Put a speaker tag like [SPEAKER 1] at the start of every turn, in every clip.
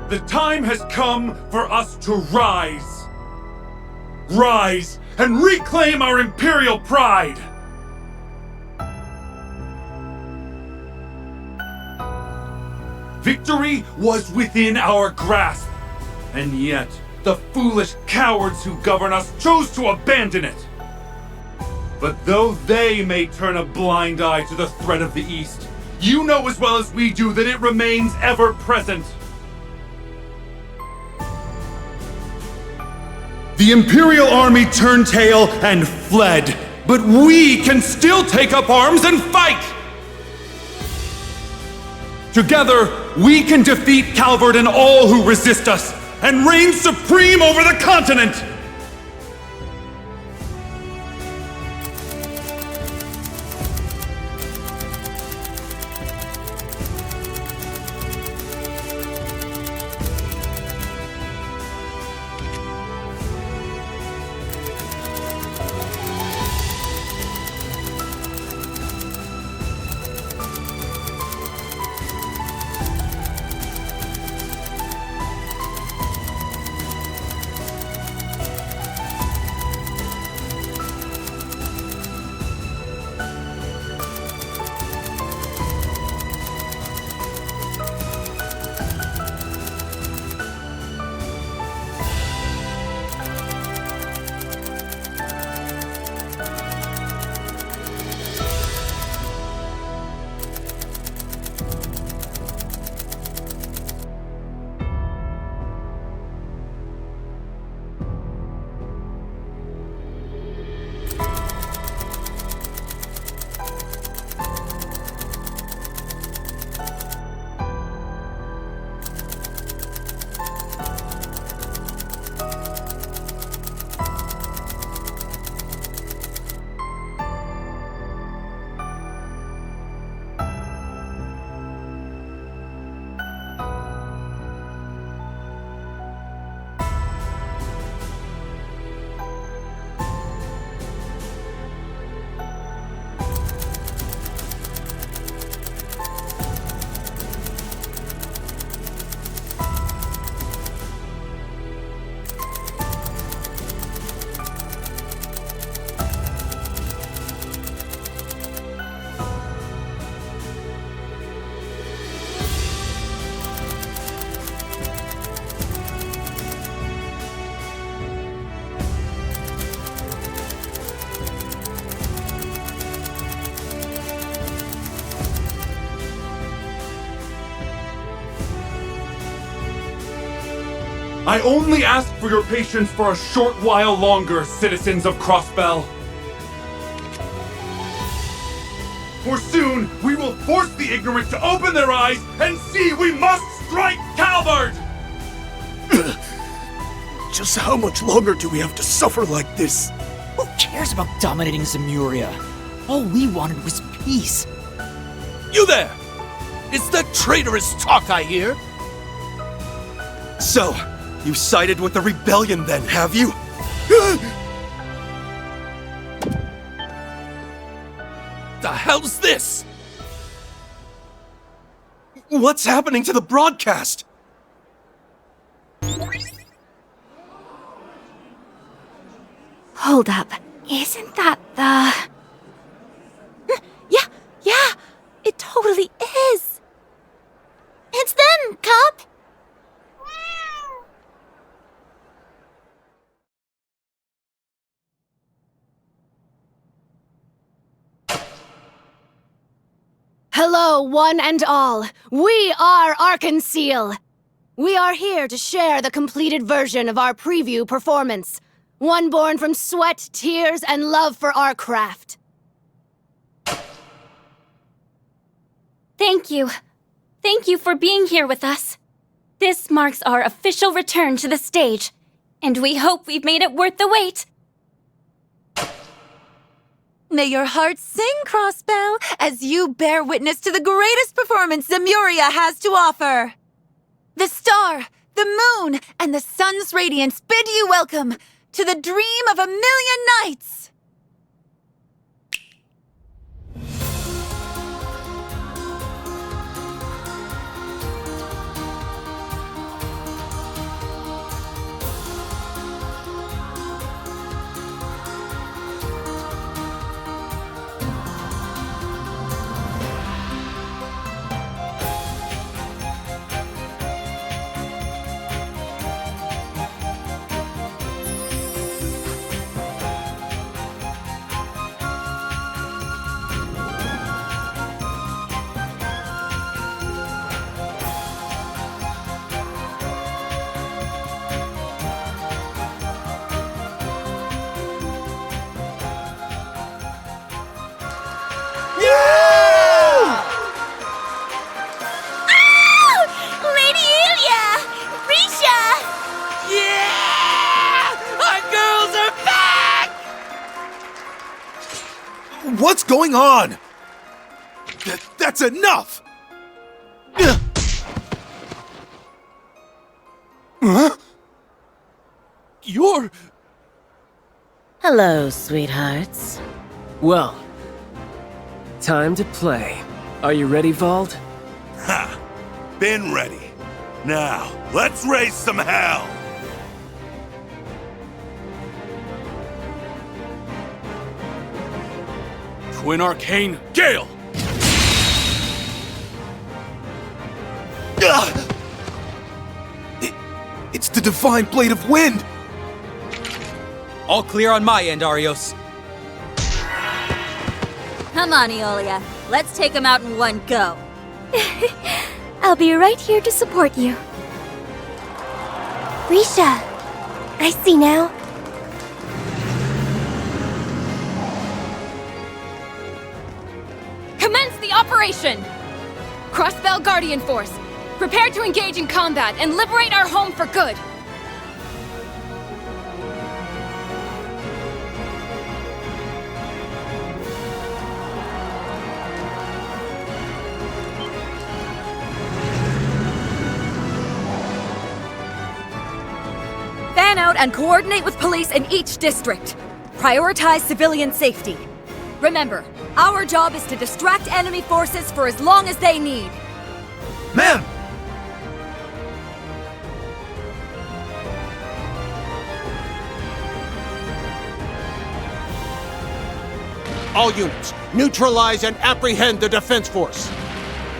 [SPEAKER 1] The time has come for us to rise. Rise and reclaim our imperial pride. Victory was within our grasp, and yet the foolish cowards who govern us chose to abandon it. But though they may turn a blind eye to the threat of the East, you know as well as we do that it remains ever present. The Imperial Army turned tail and fled, but we can still take up arms and fight! Together, we can defeat Calvard and all who resist us, and reign supreme over the continent! I only ask for your patience for a short while longer, citizens of Crossbell. For soon, we will force the ignorant to open their eyes and see we must strike Calvard!
[SPEAKER 2] Just how much longer do we have to suffer like this?
[SPEAKER 3] Who cares about dominating Zemuria? All we wanted was peace.
[SPEAKER 2] You there! It's that traitorous talk I hear! So, you sided with the rebellion then, have you? The hell's this? What's happening to the broadcast?
[SPEAKER 4] Hold up. Isn't that the... Yeah! It totally is! It's them, Cup! Hello, one and all. We are Arkanseel. We are here to share the completed version of our preview performance. One born from sweat, tears, and love for our craft.
[SPEAKER 5] Thank you. Thank you for being here with us. This marks our official return to the stage, and we hope we've made it worth the wait.
[SPEAKER 6] May your heart sing, Crossbell, as you bear witness to the greatest performance Zemuria has to offer. The star, the moon, and the sun's radiance bid you welcome to the dream of a million nights!
[SPEAKER 2] going on? That's enough! Huh? You're...
[SPEAKER 7] Hello, sweethearts.
[SPEAKER 8] Well, time to play. Are you ready, Vald?
[SPEAKER 2] Ha! Been ready. Now, let's raise some hell!
[SPEAKER 1] Twin Arcane Gale!
[SPEAKER 2] It's the Divine Blade of Wind!
[SPEAKER 9] All clear on my end, Arios.
[SPEAKER 6] Come on, Eolia. Let's take him out in one go.
[SPEAKER 5] I'll be right here to support you. Risha, I see now.
[SPEAKER 10] Commence the operation! Crossbell Guardian Force, prepare to engage in combat and liberate our home for good!
[SPEAKER 6] Fan out and coordinate with police in each district. Prioritize civilian safety. Remember, our job is to distract enemy forces for as long as they need.
[SPEAKER 2] Ma'am!
[SPEAKER 11] All units, neutralize and apprehend the defense force.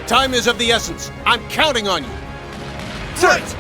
[SPEAKER 11] Time is of the essence. I'm counting on you.
[SPEAKER 2] Right!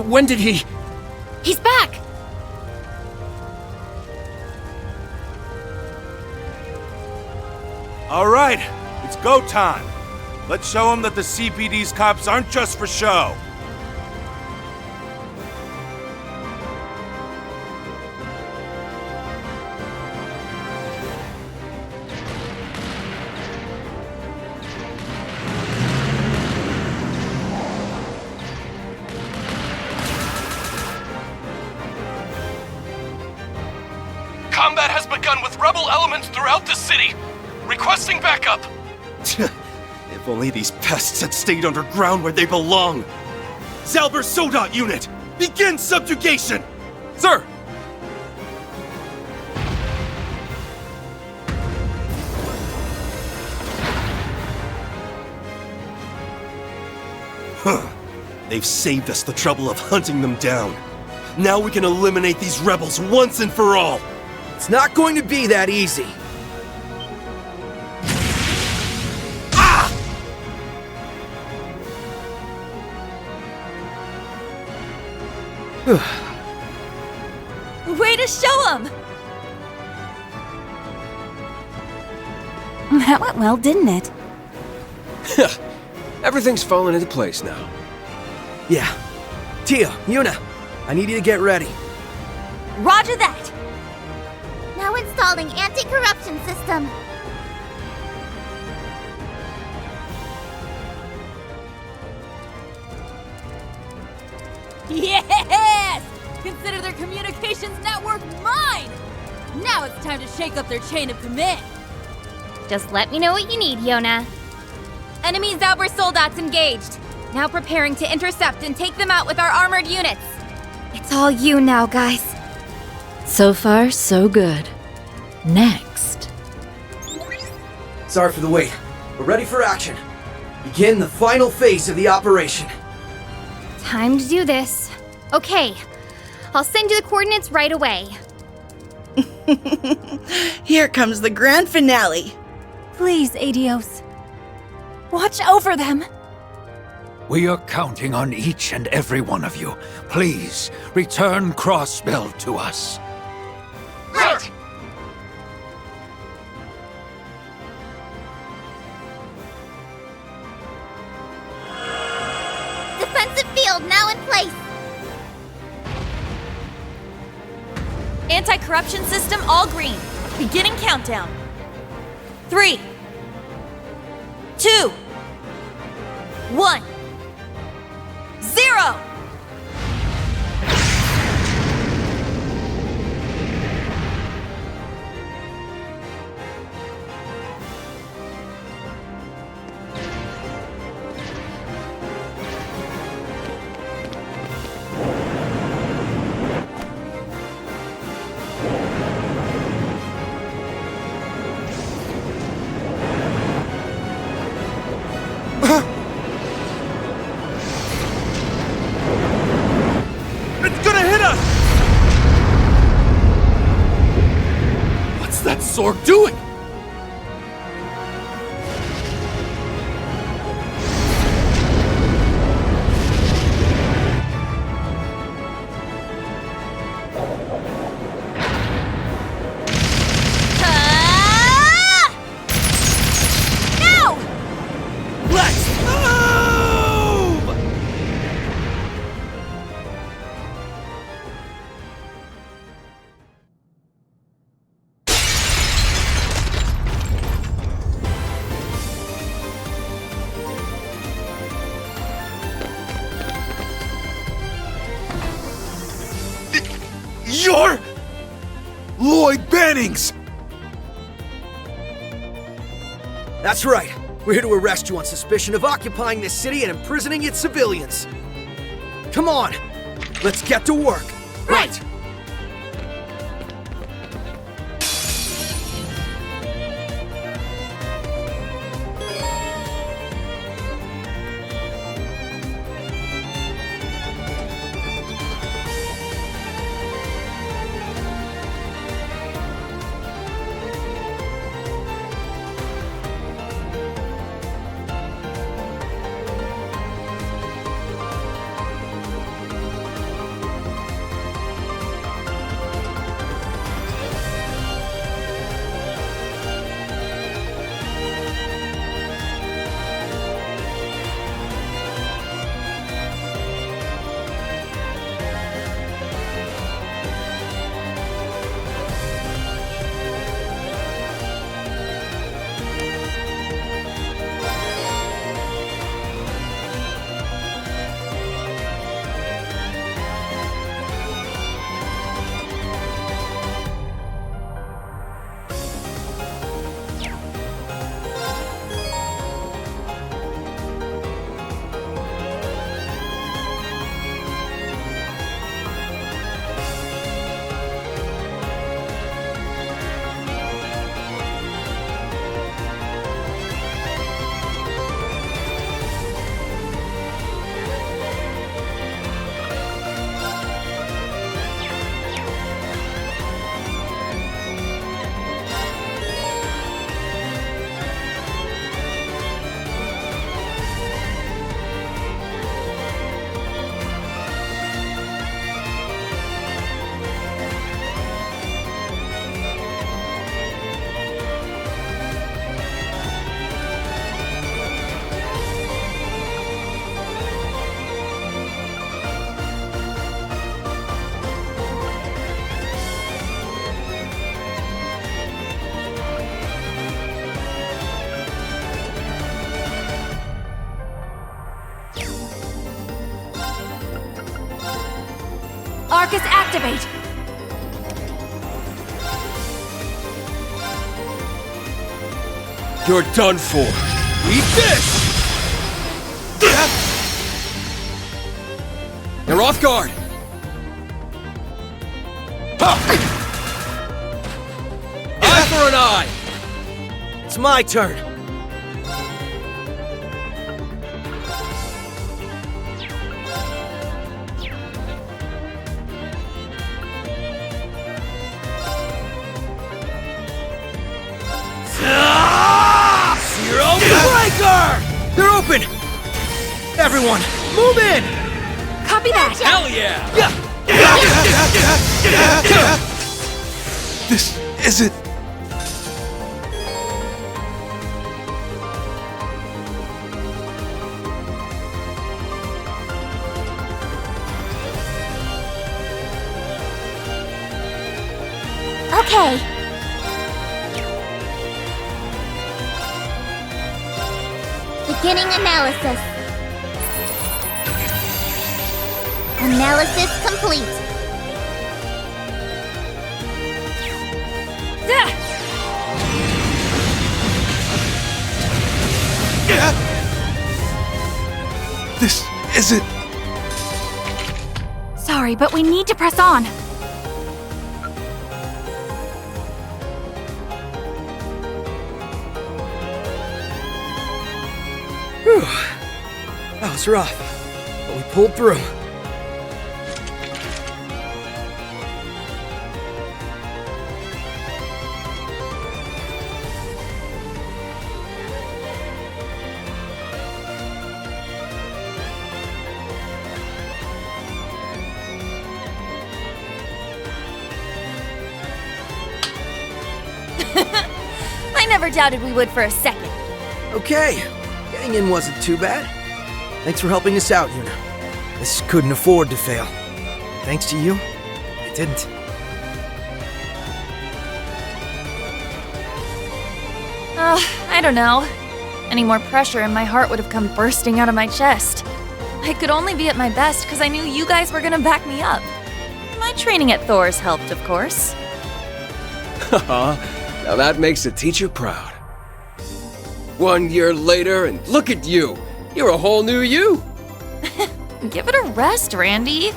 [SPEAKER 8] When did he...
[SPEAKER 10] He's back!
[SPEAKER 2] All right, it's go time. Let's show them that the CPD's cops aren't just for show. Combat has begun with rebel elements throughout the city. Requesting backup. If only these pests had stayed underground where they belong. Zalber Sodat unit, begin subjugation!
[SPEAKER 1] Sir!
[SPEAKER 2] Huh. They've saved us the trouble of hunting them down. Now we can eliminate these rebels once and for all.
[SPEAKER 8] It's not going to be that easy.
[SPEAKER 6] Way to show him! That went well, didn't it?
[SPEAKER 8] Everything's falling into place now. Yeah. Tia, Yuna, I need you to get ready.
[SPEAKER 6] Roger that!
[SPEAKER 12] Now installing anti-corruption system.
[SPEAKER 6] Yes! Consider their communications network mine! Now it's time to shake up their chain of command.
[SPEAKER 5] Just let me know what you need, Yona.
[SPEAKER 6] Enemy Zauber soldats engaged. Now preparing to intercept and take them out with our armored units.
[SPEAKER 5] It's all you now, guys.
[SPEAKER 3] So far, so good. Next.
[SPEAKER 8] Sorry for the wait. We're ready for action. Begin the final phase of the operation.
[SPEAKER 5] Time to do this. Okay, I'll send you the coordinates right away.
[SPEAKER 7] Here comes the grand finale.
[SPEAKER 6] Please, Adios. Watch over them.
[SPEAKER 13] We are counting on each and every one of you. Please, return Crossbell to us.
[SPEAKER 2] Right.
[SPEAKER 12] Defensive field now in place.
[SPEAKER 6] Anti-corruption system all green. Beginning countdown. 3, 2, 1, 0!
[SPEAKER 2] It's gonna hit us! What's that sword doing?
[SPEAKER 6] Now!
[SPEAKER 2] Let's move! You're Lloyd Bannings!
[SPEAKER 8] That's right. We're here to arrest you on suspicion of occupying this city and imprisoning its civilians. Come on, let's get to work.
[SPEAKER 6] Right!
[SPEAKER 10] Arcus, activate!
[SPEAKER 2] You're done for. Eat this! You're off guard! Eye for an eye!
[SPEAKER 8] It's my turn.
[SPEAKER 2] Zero Breaker!
[SPEAKER 8] They're open! Everyone, move in!
[SPEAKER 10] Copy that!
[SPEAKER 2] Hell yeah! This isn't...
[SPEAKER 12] Okay. Beginning analysis. Analysis complete.
[SPEAKER 2] This isn't...
[SPEAKER 5] Sorry, but we need to press on.
[SPEAKER 8] Whew. That was rough, but we pulled through.
[SPEAKER 5] I never doubted we would for a second.
[SPEAKER 8] Okay, getting in wasn't too bad. Thanks for helping us out, Yuna. This couldn't afford to fail. Thanks to you, it didn't.
[SPEAKER 5] I don't know. Any more pressure and my heart would have come bursting out of my chest. I could only be at my best because I knew you guys were gonna back me up. My training at Thor's helped, of course.
[SPEAKER 2] Haha, now that makes a teacher proud. 1 year later, and look at you! You're a whole new you!
[SPEAKER 5] Give it a rest, Randy.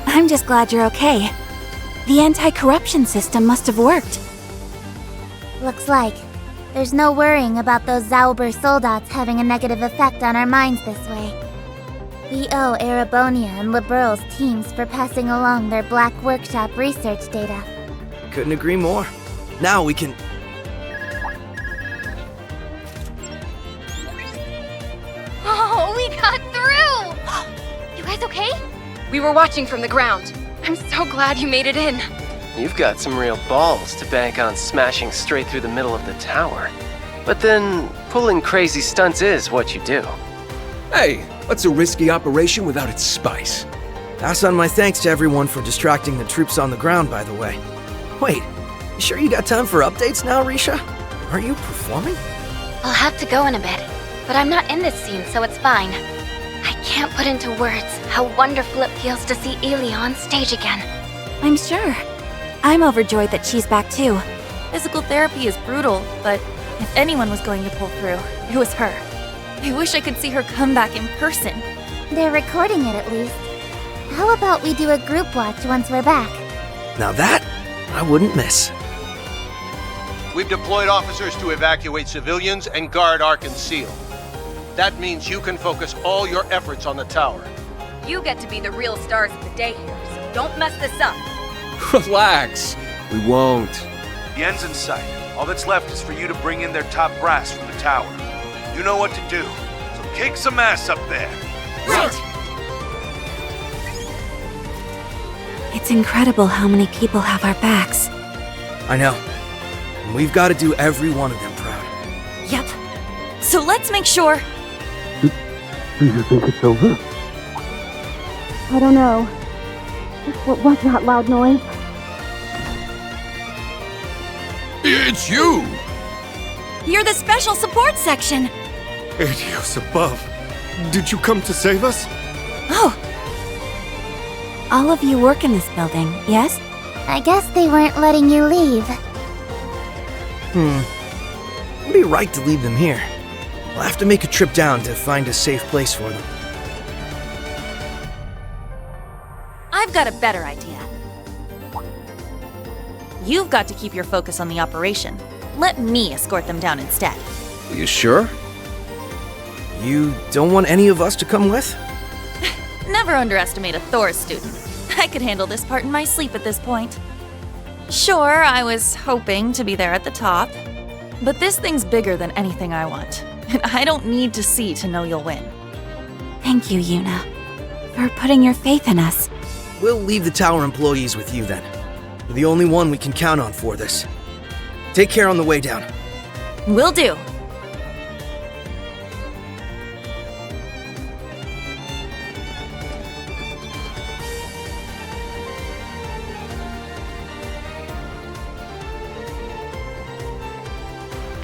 [SPEAKER 5] I'm just glad you're okay. The anti-corruption system must have worked.
[SPEAKER 12] Looks like. There's no worrying about those Zauber soldats having a negative effect on our minds this way. We owe Erebonia and Liberal's teams for passing along their Black Workshop research data.
[SPEAKER 8] Couldn't agree more. Now we can...
[SPEAKER 10] Oh, we got through! You guys okay? We were watching from the ground. I'm so glad you made it in.
[SPEAKER 14] You've got some real balls to bank on smashing straight through the middle of the tower. But then, pulling crazy stunts is what you do.
[SPEAKER 2] Hey, what's a risky operation without its spice?
[SPEAKER 8] Pass on my thanks to everyone for distracting the troops on the ground, by the way. Wait, you sure you got time for updates now, Risha? Are you performing?
[SPEAKER 15] I'll have to go in a bit, but I'm not in this scene, so it's fine. I can't put into words how wonderful it feels to see Elia on stage again.
[SPEAKER 5] I'm sure. I'm overjoyed that she's back too. Physical therapy is brutal, but if anyone was going to pull through, it was her. I wish I could see her come back in person.
[SPEAKER 12] They're recording it at least. How about we do a group watch once we're back?
[SPEAKER 8] Now that, I wouldn't miss.
[SPEAKER 11] We've deployed officers to evacuate civilians and guard Ark and Seal. That means you can focus all your efforts on the tower.
[SPEAKER 10] You get to be the real stars of the day here, so don't mess this up.
[SPEAKER 2] Relax. We won't.
[SPEAKER 1] The end's in sight. All that's left is for you to bring in their top brass from the tower. You know what to do, so kick some ass up there.
[SPEAKER 12] Right!
[SPEAKER 5] It's incredible how many people have our backs.
[SPEAKER 8] I know. And we've got to do every one of them proud.
[SPEAKER 5] Yep. So let's make sure...
[SPEAKER 16] Do you think it's over?
[SPEAKER 17] I don't know. What was that loud noise?
[SPEAKER 13] It's you!
[SPEAKER 5] You're the special support section!
[SPEAKER 2] Adios above. Did you come to save us?
[SPEAKER 5] Oh. All of you work in this building, yes?
[SPEAKER 12] I guess they weren't letting you leave.
[SPEAKER 8] It'd be right to leave them here. We'll have to make a trip down to find a safe place for them.
[SPEAKER 5] I've got a better idea. You've got to keep your focus on the operation. Let me escort them down instead.
[SPEAKER 2] Are you sure?
[SPEAKER 8] You don't want any of us to come with?
[SPEAKER 5] Never underestimate a Thor student. I could handle this part in my sleep at this point. Sure, I was hoping to be there at the top, but this thing's bigger than anything I want, and I don't need to see to know you'll win. Thank you, Yuna, for putting your faith in us.
[SPEAKER 8] We'll leave the tower employees with you then. You're the only one we can count on for this. Take care on the way down.
[SPEAKER 5] Will do.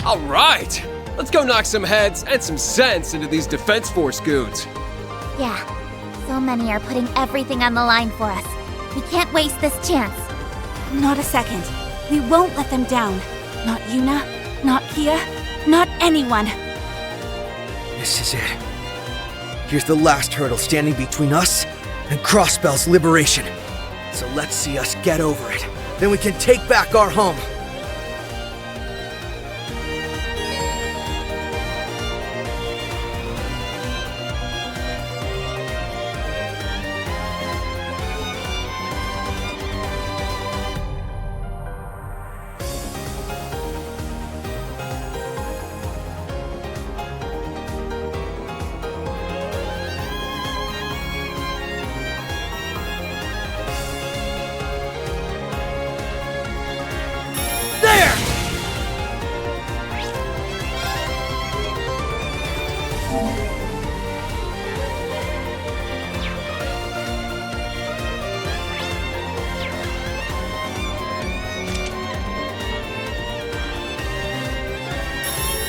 [SPEAKER 18] All right! Let's go knock some heads and some sense into these Defense Force goons.
[SPEAKER 12] Yeah, so many are putting everything on the line for us. We can't waste this chance.
[SPEAKER 6] Not a second. We won't let them down. Not Yuna, not Kia, not anyone.
[SPEAKER 8] This is it. Here's the last hurdle standing between us and Crossbell's liberation. So let's see us get over it. Then we can take back our home.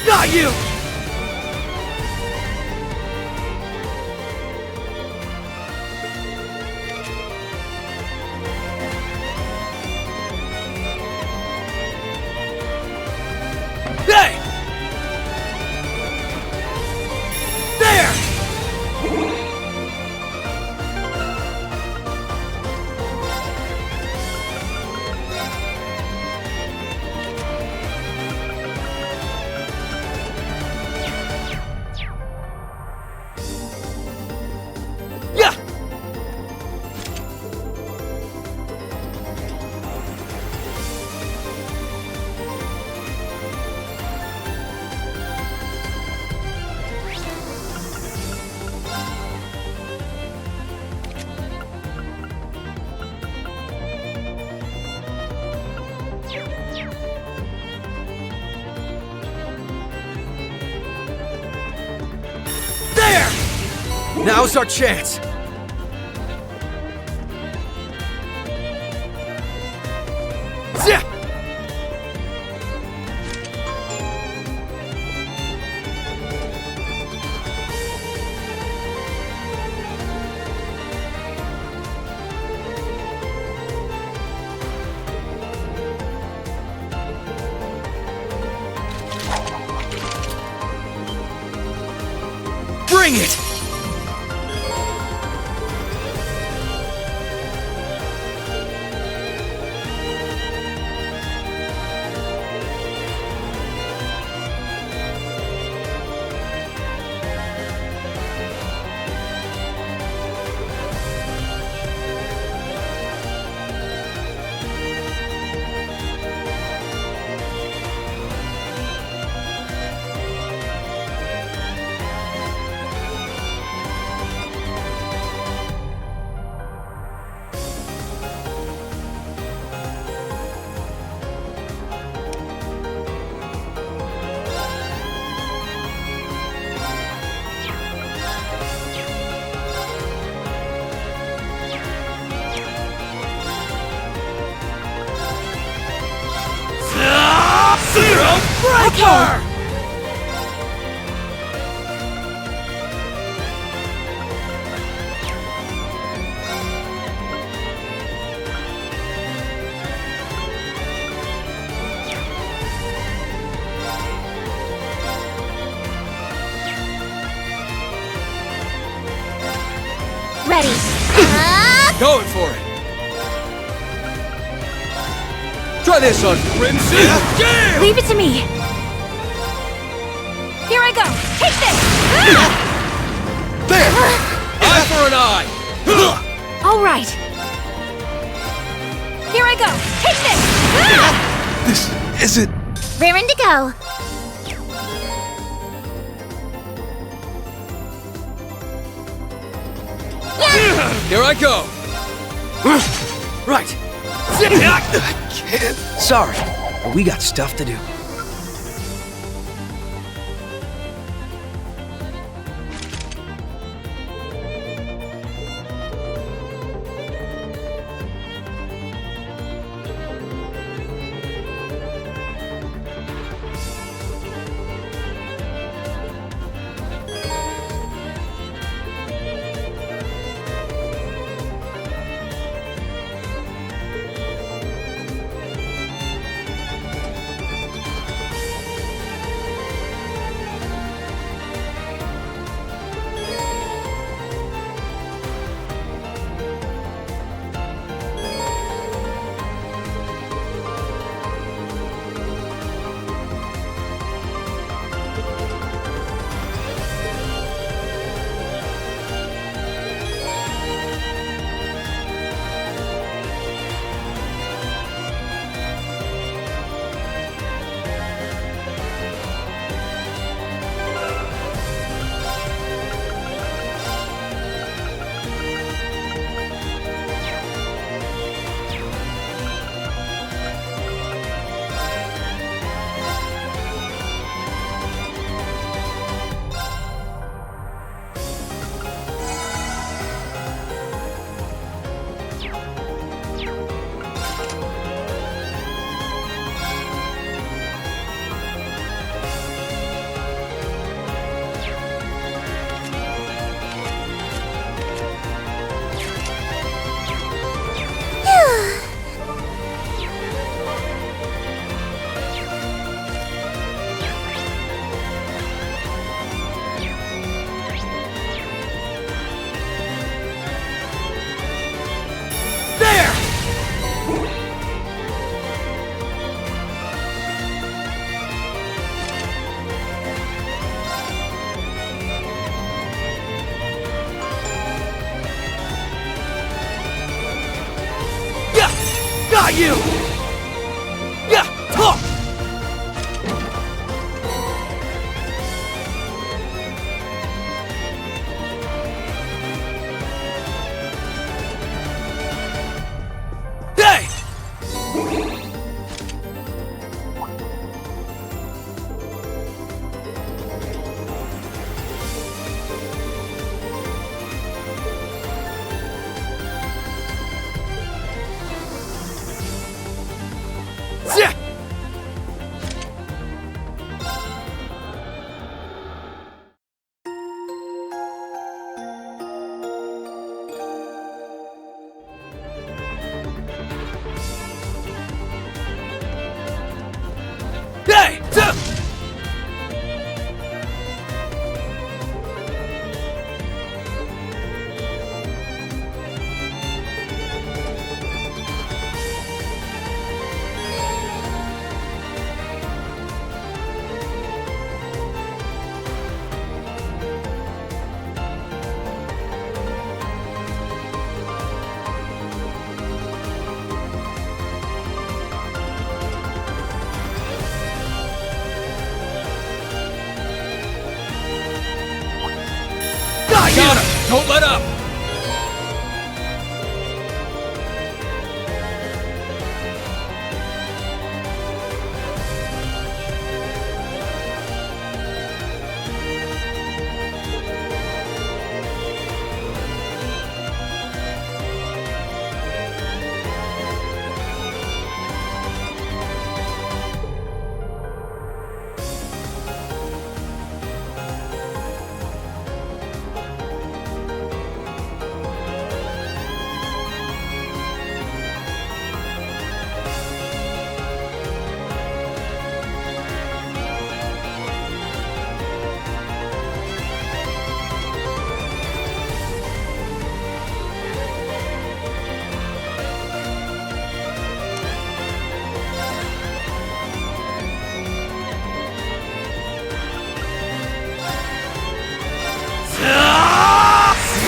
[SPEAKER 8] Got you! Hey! There! Yeah! There! Now's our chance. Zip! Bring it! Zero Breaker!
[SPEAKER 12] Ready.
[SPEAKER 18] Going for it! Try this on Crimson Jam!
[SPEAKER 6] Leave it to me. Here I go. Take this.
[SPEAKER 18] There! Eye for an eye!
[SPEAKER 6] All right. Here I go. Take this.
[SPEAKER 18] This isn't...
[SPEAKER 12] Raring to go.
[SPEAKER 18] Here I go!
[SPEAKER 8] Right. Sorry, but we got stuff to do. Got you! Yeah! Talk! Hey! Yeah! Hey!
[SPEAKER 18] Got him! Don't let up!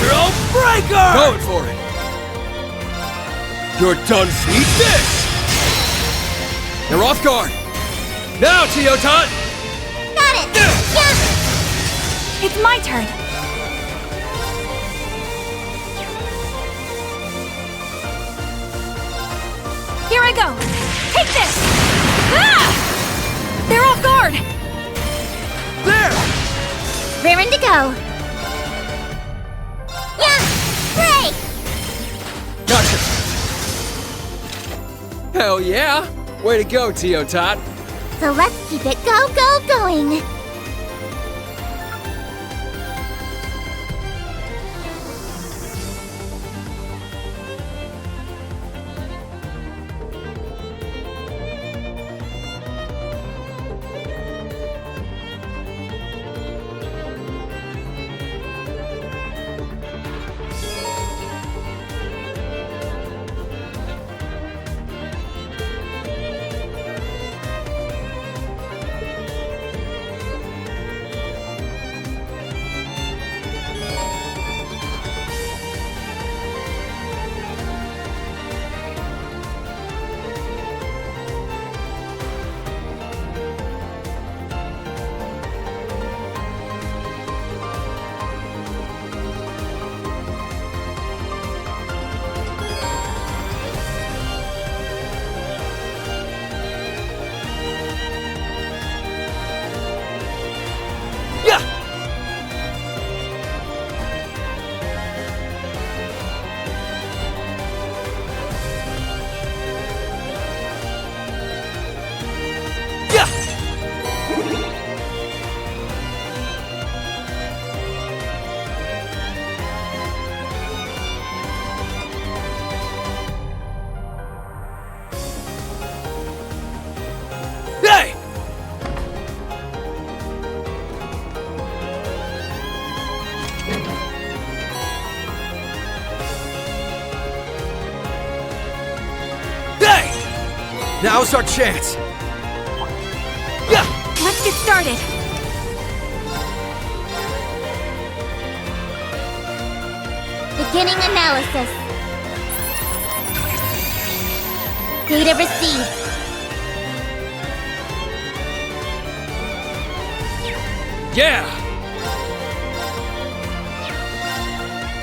[SPEAKER 8] Zero Breaker!
[SPEAKER 18] Going for it! You're done. Eat this! They're off guard! Now, Teotan!
[SPEAKER 12] Got it! Yeah!
[SPEAKER 6] It's my turn.
[SPEAKER 5] I go! Take this! Ah! They're off guard!
[SPEAKER 18] There!
[SPEAKER 12] Raring to go. Yeah! Break!
[SPEAKER 18] Gotcha! Hell yeah! Way to go, Teotot!
[SPEAKER 12] So let's keep it going.
[SPEAKER 18] Hey! Hey! Now's our chance. Yeah!
[SPEAKER 5] Let's get started.
[SPEAKER 12] Beginning analysis. Data received.
[SPEAKER 18] Yeah!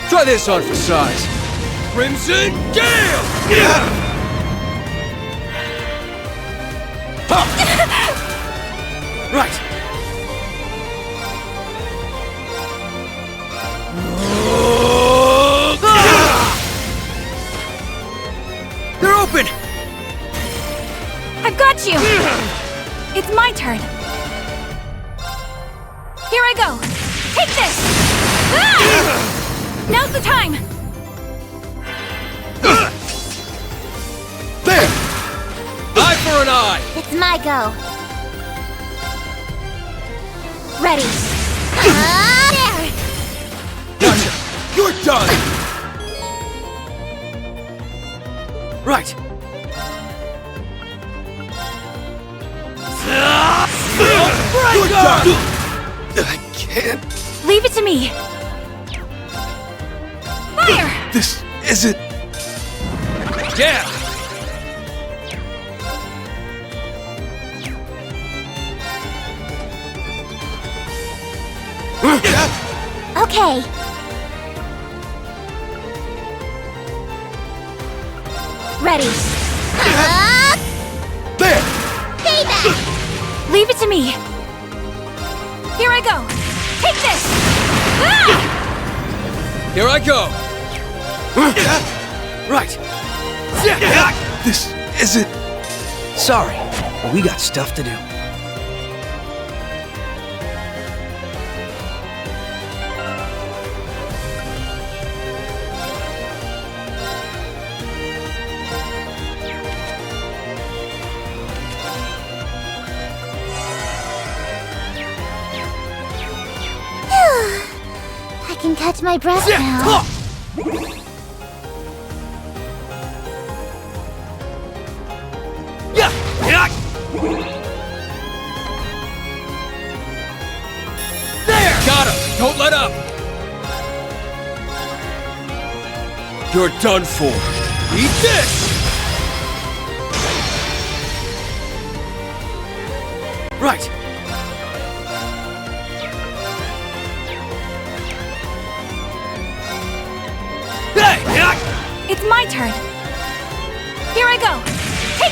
[SPEAKER 18] Try this on for size. Crimson Gale! Yeah! Right! They're open!
[SPEAKER 5] I've got you! It's my turn. Here I go! Take this! Ah! Now's the time!
[SPEAKER 18] There! Eye for an eye!
[SPEAKER 12] It's my go. Ready. There!
[SPEAKER 18] Gotcha! You're done! Right! You're done! I can't...
[SPEAKER 5] Leave it to me! Fire!
[SPEAKER 18] This isn't... Yeah!
[SPEAKER 12] Okay. Ready.
[SPEAKER 18] There!
[SPEAKER 12] Payback!
[SPEAKER 5] Leave it to me! Here I go! Take this! Ah!
[SPEAKER 18] Here I go! Right! This isn't...
[SPEAKER 8] Sorry, but we got stuff to do.
[SPEAKER 12] I can catch my breath now.
[SPEAKER 18] There! Got him! Don't let up! You're done for. Eat this! Right!
[SPEAKER 5] It's my turn! Here I go! Take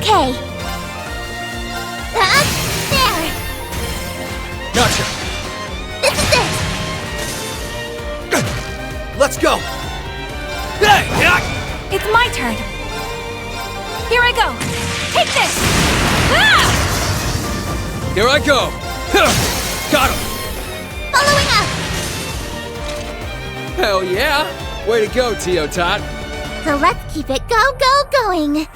[SPEAKER 12] Okay. There!
[SPEAKER 18] Gotcha!
[SPEAKER 12] This is it!
[SPEAKER 8] Let's go!
[SPEAKER 18] Hey!
[SPEAKER 5] It's my turn. Here I go. Take this! Ah!
[SPEAKER 18] Here I go! Got him!
[SPEAKER 12] Following up!
[SPEAKER 18] Hell yeah! Way to go, Teotot!
[SPEAKER 12] So let's keep it going!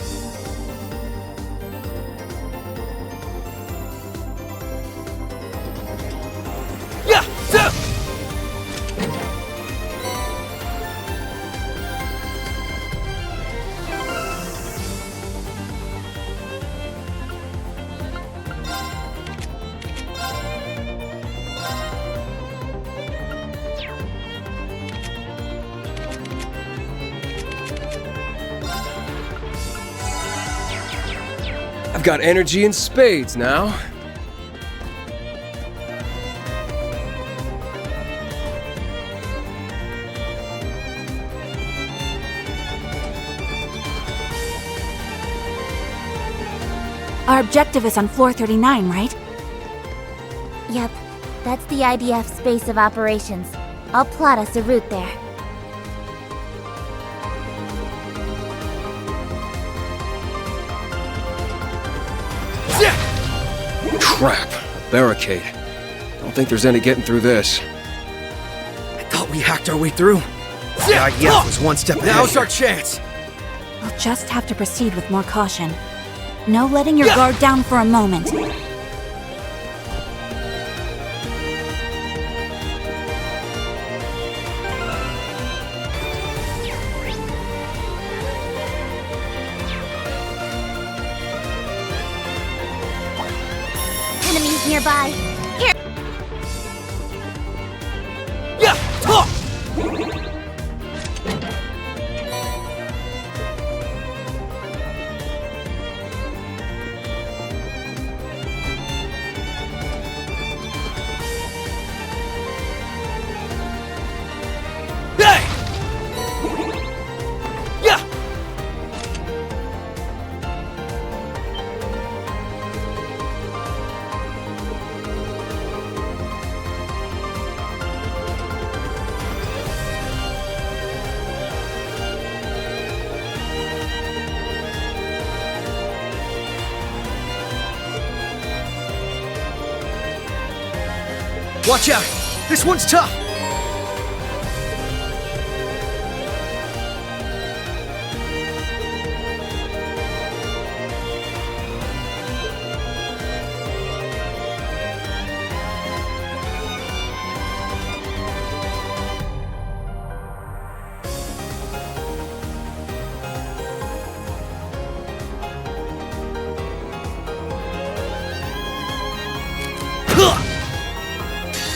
[SPEAKER 18] Yeah! I've got energy in spades now.
[SPEAKER 6] Our objective is on floor 39, right?
[SPEAKER 12] Yep, that's the IDF space of operations. I'll plot us a route there.
[SPEAKER 18] Crap. Barricade. Don't think there's any getting through this.
[SPEAKER 8] I thought we hacked our way through. The IDF was one step ahead. Now's our chance!
[SPEAKER 6] We'll just have to proceed with more caution. No letting your guard down for a moment.
[SPEAKER 12] Enemies nearby. Here!
[SPEAKER 8] Watch out! This one's tough!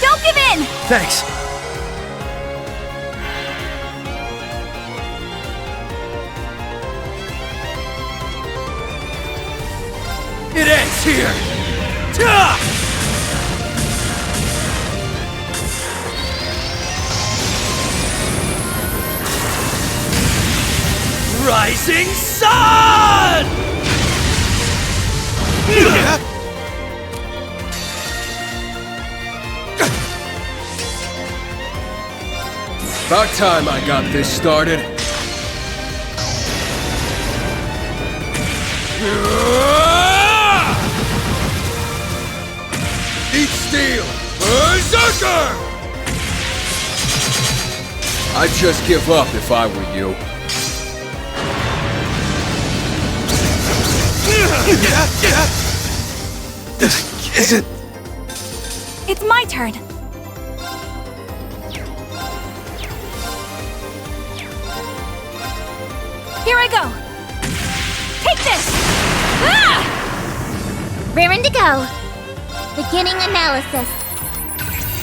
[SPEAKER 6] Don't give in!
[SPEAKER 8] Thanks.
[SPEAKER 18] It ends here! Rising Sun! About time I got this started. Eat steel! Berserker! I'd just give up if I were you.
[SPEAKER 8] Is it?
[SPEAKER 6] It's my turn. Here I go. Take this! Ah!
[SPEAKER 12] Raring to go. Beginning analysis.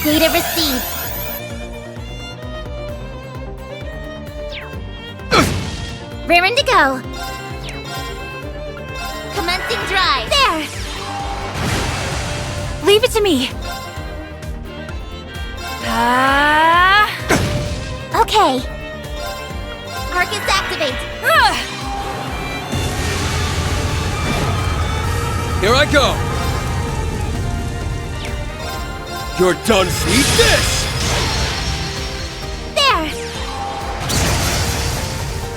[SPEAKER 12] Data received. Raring to go. Commencing drive.
[SPEAKER 6] There! Leave it to me.
[SPEAKER 12] Okay. Arcus activate.
[SPEAKER 18] Here I go! You're done for. Eat this!
[SPEAKER 12] There!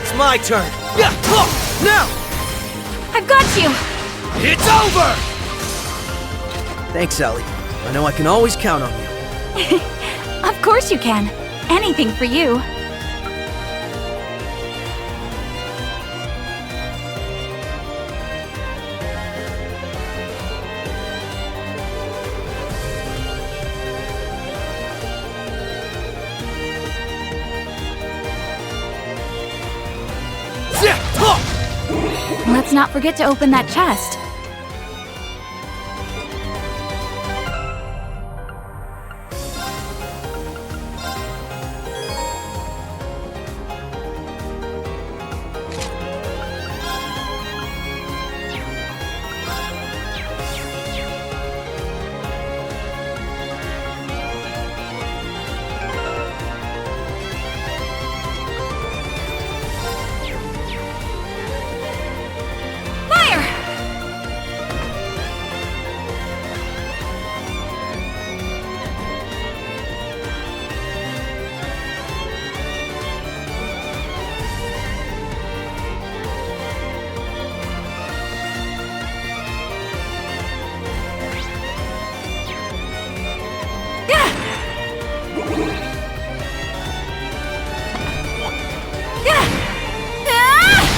[SPEAKER 8] It's my turn! Yeah! Now!
[SPEAKER 6] I've got you!
[SPEAKER 18] It's over!
[SPEAKER 8] Thanks, Ellie. I know I can always count on you.
[SPEAKER 6] Of course you can. Anything for you. Let's not forget to open that chest.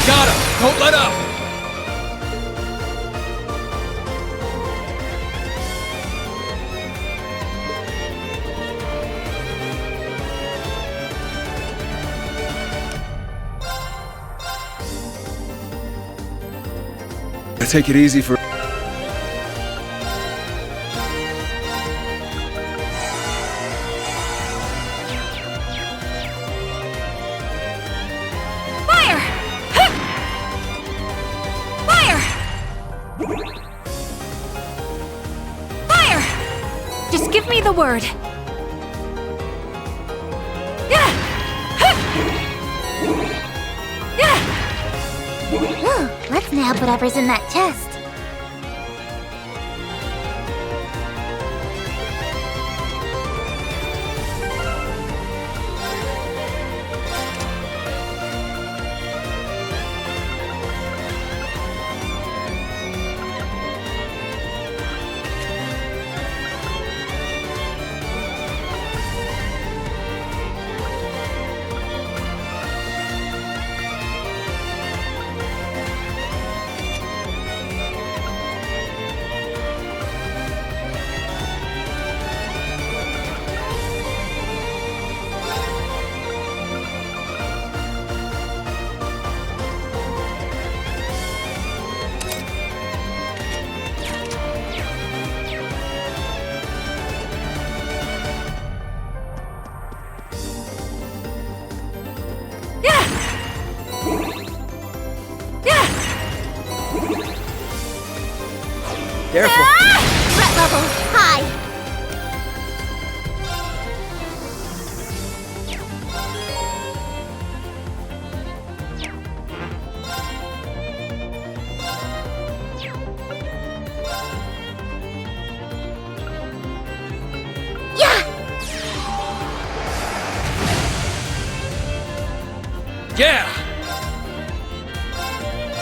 [SPEAKER 18] Got him! Don't let up!
[SPEAKER 13] I take it easy for.
[SPEAKER 6] Fire! Huh! Fire! Fire! Just give me the word. Yeah! Huh! Yeah!
[SPEAKER 12] Ooh, let's nab whatever's in that chest.
[SPEAKER 8] Careful.
[SPEAKER 12] Threat level high.
[SPEAKER 18] Yeah!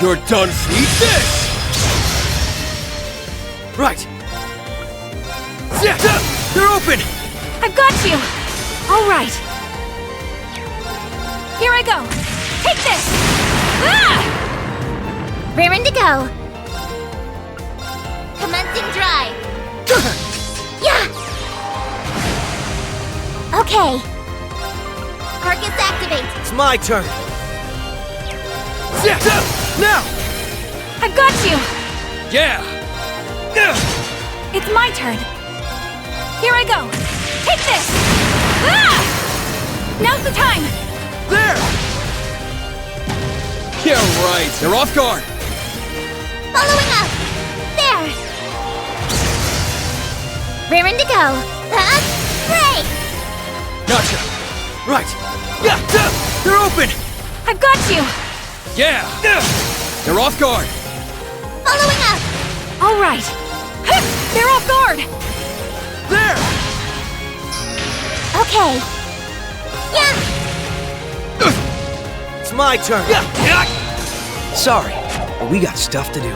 [SPEAKER 18] You're done for. Eat this!
[SPEAKER 8] Right. They're open!
[SPEAKER 6] I've got you! All right. Here I go. Take this! Ah!
[SPEAKER 12] Raring to go. Commencing drive. Yeah! Okay. Arcus activate.
[SPEAKER 8] It's my turn. Now!
[SPEAKER 6] I've got you!
[SPEAKER 18] Yeah!
[SPEAKER 6] It's my turn. Here I go. Take this! Ah! Now's the time!
[SPEAKER 8] There!
[SPEAKER 18] Yeah, right. They're off guard.
[SPEAKER 12] Following up. There. Raring to go. Break!
[SPEAKER 18] Gotcha.
[SPEAKER 8] Right. Yeah! They're open!
[SPEAKER 6] I've got you!
[SPEAKER 18] Yeah! They're off guard.
[SPEAKER 12] Following up.
[SPEAKER 6] All right. They're off guard!
[SPEAKER 8] There!
[SPEAKER 12] Okay. Yeah!
[SPEAKER 8] It's my turn. Sorry, but we got stuff to do.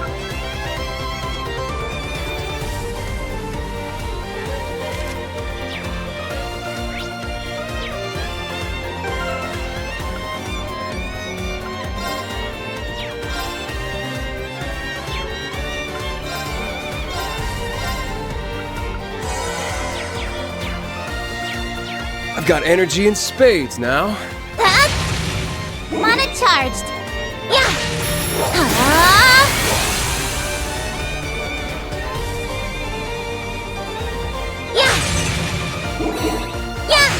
[SPEAKER 18] I've got energy in spades now.
[SPEAKER 12] Mana charged. Yeah! Yeah! Yeah!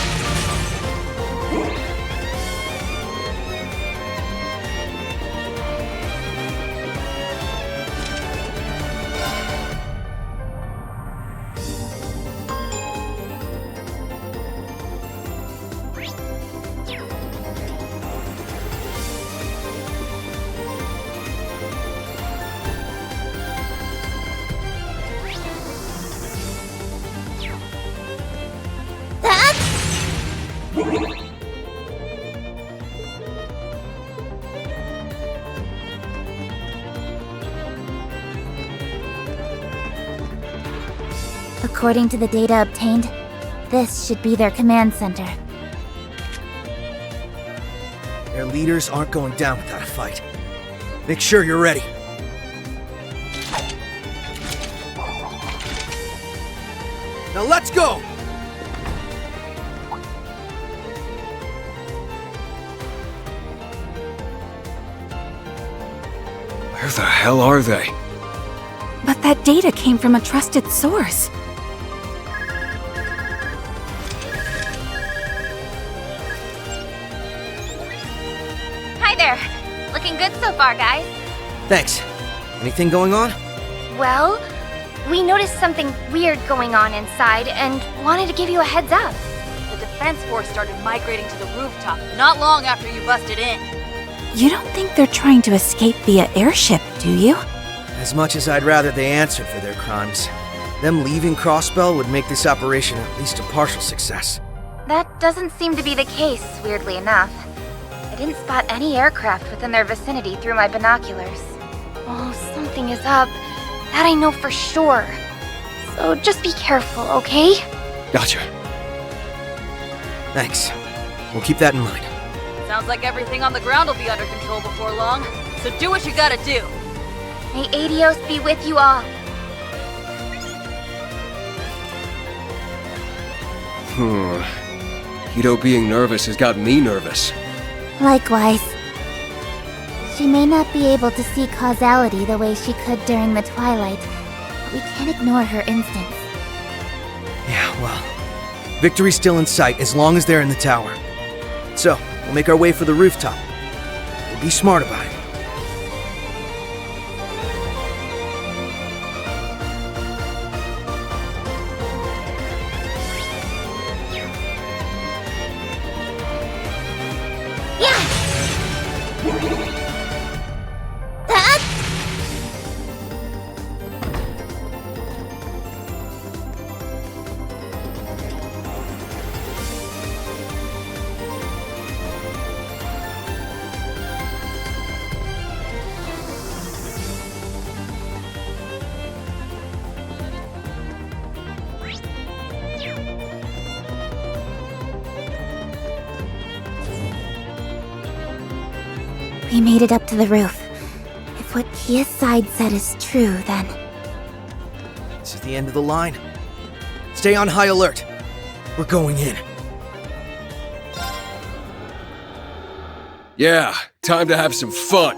[SPEAKER 12] According to the data obtained, this should be their command center.
[SPEAKER 8] Their leaders aren't going down without a fight. Make sure you're ready. Now let's go!
[SPEAKER 18] Where the hell are they?
[SPEAKER 6] But that data came from a trusted source.
[SPEAKER 15] Hi there. Looking good so far, guys.
[SPEAKER 8] Thanks. Anything going on?
[SPEAKER 15] Well, we noticed something weird going on inside and wanted to give you a heads up.
[SPEAKER 19] The defense force started migrating to the rooftop not long after you busted in.
[SPEAKER 6] You don't think they're trying to escape via airship, do you?
[SPEAKER 8] As much as I'd rather they answered for their crimes, them leaving Crossbell would make this operation at least a partial success.
[SPEAKER 15] That doesn't seem to be the case, weirdly enough. I didn't spot any aircraft within their vicinity through my binoculars. Oh, something is up. That I know for sure. So just be careful, okay?
[SPEAKER 18] Gotcha.
[SPEAKER 8] Thanks. We'll keep that in mind.
[SPEAKER 19] Sounds like everything on the ground will be under control before long. So do what you gotta do.
[SPEAKER 15] May Adios be with you all.
[SPEAKER 18] Hito being nervous has got me nervous.
[SPEAKER 12] Likewise. She may not be able to see causality the way she could during the Twilight, but we can't ignore her instincts.
[SPEAKER 8] Yeah, well, victory's still in sight as long as they're in the tower. So, we'll make our way for the rooftop. We'll be smart about it.
[SPEAKER 12] We made it up to the roof. If what Kia's side said is true, then...
[SPEAKER 8] This is the end of the line. Stay on high alert. We're going in.
[SPEAKER 18] Yeah, time to have some fun.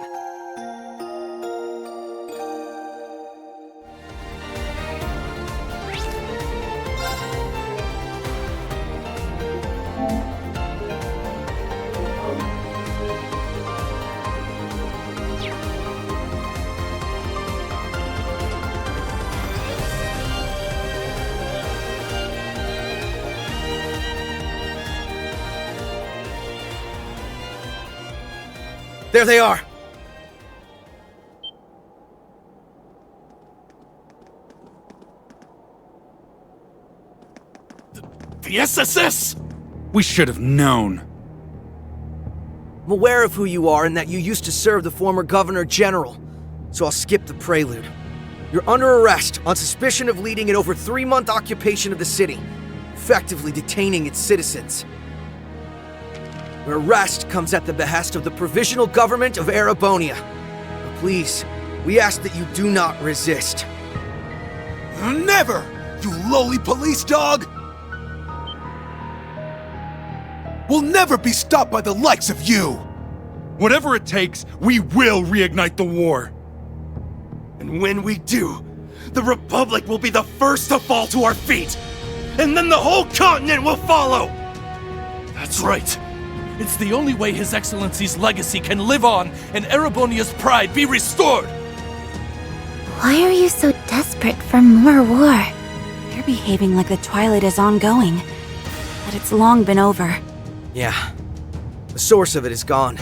[SPEAKER 8] There they are!
[SPEAKER 18] The SSS?
[SPEAKER 1] We should have known.
[SPEAKER 8] I'm aware of who you are and that you used to serve the former Governor General, so I'll skip the prelude. You're under arrest on suspicion of leading an over 3-month occupation of the city, effectively detaining its citizens. Your arrest comes at the behest of the Provisional Government of Erebonia. Now please, we ask that you do not resist.
[SPEAKER 18] Never, you lowly police dog! We'll never be stopped by the likes of you!
[SPEAKER 1] Whatever it takes, we will reignite the war.
[SPEAKER 2] And when we do, the Republic will be the first to fall to our feet! And then the whole continent will follow!
[SPEAKER 18] That's right. It's the only way His Excellency's legacy can live on and Erebonia's pride be restored!
[SPEAKER 12] Why are you so desperate for more war?
[SPEAKER 6] You're behaving like the Twilight is ongoing, but it's long been over.
[SPEAKER 8] Yeah. The source of it is gone,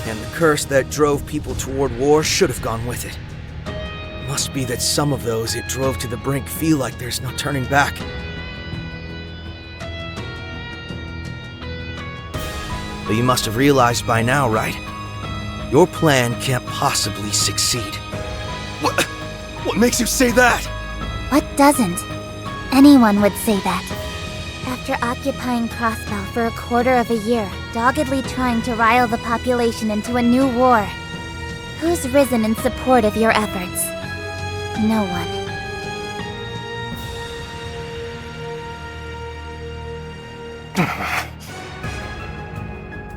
[SPEAKER 8] and the curse that drove people toward war should have gone with it. It must be that some of those it drove to the brink feel like there's no turning back. But you must have realized by now, right? Your plan can't possibly succeed.
[SPEAKER 2] What makes you say that?
[SPEAKER 12] What doesn't? Anyone would say that. After occupying Crossbell for a quarter of a year, doggedly trying to rile the population into a new war, who's risen in support of your efforts? No one.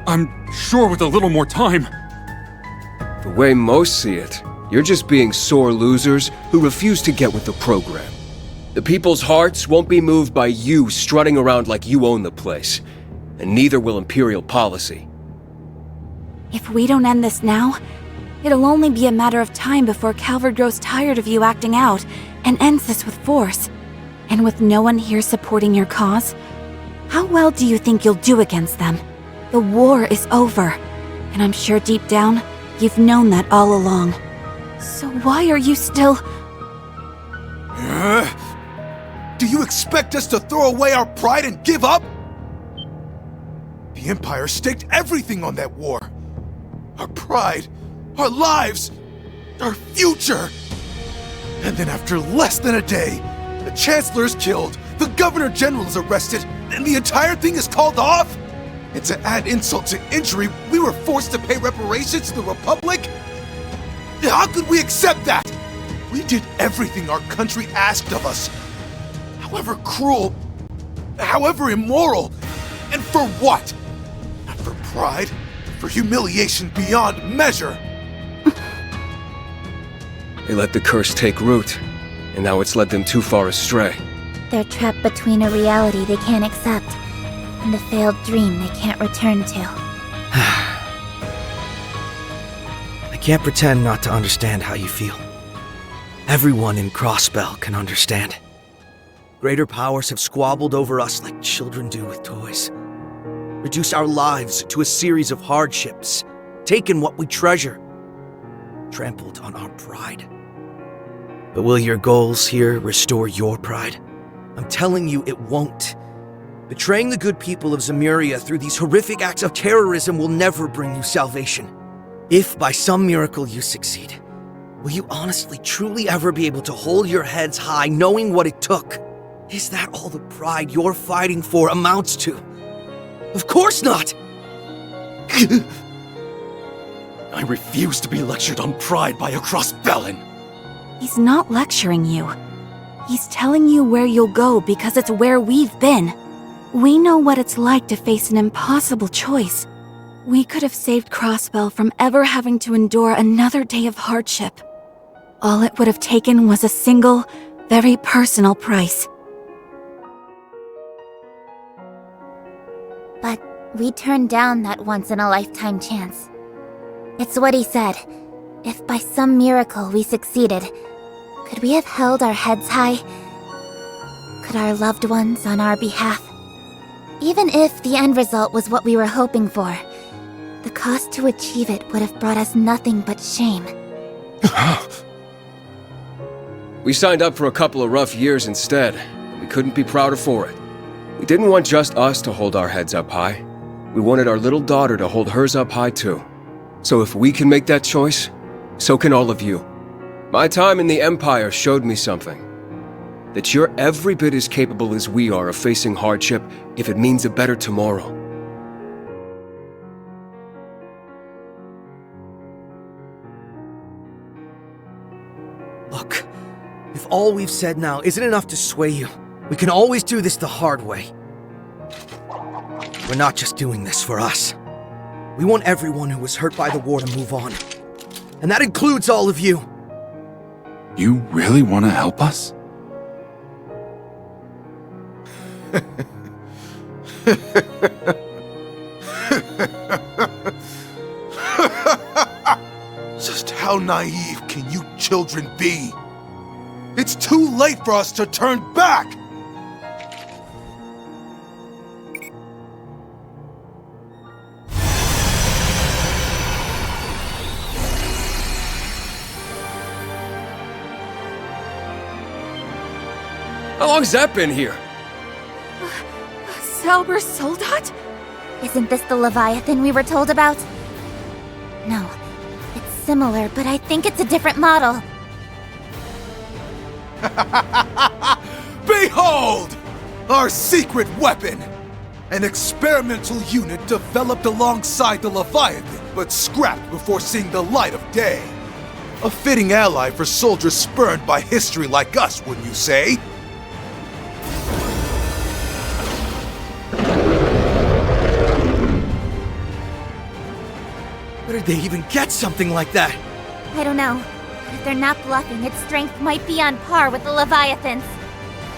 [SPEAKER 1] I'm sure with a little more time.
[SPEAKER 13] The way most see it, you're just being sore losers who refuse to get with the program. The people's hearts won't be moved by you strutting around like you own the place, and neither will Imperial policy.
[SPEAKER 6] If we don't end this now, it'll only be a matter of time before Calvard grows tired of you acting out and ends this with force. And with no one here supporting your cause, how well do you think you'll do against them? The war is over, and I'm sure deep down, you've known that all along. So why are you still...
[SPEAKER 18] Do you expect us to throw away our pride and give up? The Empire staked everything on that war. Our pride, our lives, our future. And then after less than a day, the Chancellor is killed, the Governor General is arrested, and the entire thing is called off? And to add insult to injury, we were forced to pay reparations to the Republic? How could we accept that? We did everything our country asked of us. However cruel, however immoral, and for what? Not for pride, for humiliation beyond measure.
[SPEAKER 13] They let the curse take root, and now it's led them too far astray.
[SPEAKER 12] They're trapped between a reality they can't accept and a failed dream they can't return to.
[SPEAKER 8] I can't pretend not to understand how you feel. Everyone in Crossbell can understand. Greater powers have squabbled over us like children do with toys. Reduced our lives to a series of hardships. Taken what we treasure. Trampled on our pride. But will your goals here restore your pride? I'm telling you it won't. Betraying the good people of Zemuria through these horrific acts of terrorism will never bring you salvation. If by some miracle you succeed, will you honestly, truly ever be able to hold your heads high knowing what it took? Is that all the pride you're fighting for amounts to? Of course not!
[SPEAKER 2] I refuse to be lectured on pride by a Crossbellan.
[SPEAKER 6] He's not lecturing you. He's telling you where you'll go because it's where we've been. We know what it's like to face an impossible choice. We could have saved Crossbell from ever having to endure another day of hardship. All it would have taken was a single, very personal price.
[SPEAKER 12] But we turned down that once-in-a-lifetime chance. It's what he said. If by some miracle we succeeded, could we have held our heads high? Could our loved ones on our behalf? Even if the end result was what we were hoping for, the cost to achieve it would have brought us nothing but shame.
[SPEAKER 13] We signed up for a couple of rough years instead, and we couldn't be prouder for it. We didn't want just us to hold our heads up high. We wanted our little daughter to hold hers up high too. So if we can make that choice, so can all of you. My time in the Empire showed me something. That you're every bit as capable as we are of facing hardship if it means a better tomorrow.
[SPEAKER 8] Look, if all we've said now isn't enough to sway you, we can always do this the hard way. We're not just doing this for us. We want everyone who was hurt by the war to move on. And that includes all of you.
[SPEAKER 1] You really want to help us?
[SPEAKER 18] Just how naive can you children be? It's too late for us to turn back!
[SPEAKER 13] How long's that been here?
[SPEAKER 6] Zauber Soldat?
[SPEAKER 12] Isn't this the Leviathan we were told about? No. It's similar, but I think it's a different model.
[SPEAKER 18] Behold! Our secret weapon! An experimental unit developed alongside the Leviathan, but scrapped before seeing the light of day. A fitting ally for soldiers spurned by history like us, wouldn't you say?
[SPEAKER 8] Where did they even get something like that?
[SPEAKER 12] I don't know. If they're not bluffing, its strength might be on par with the Leviathans.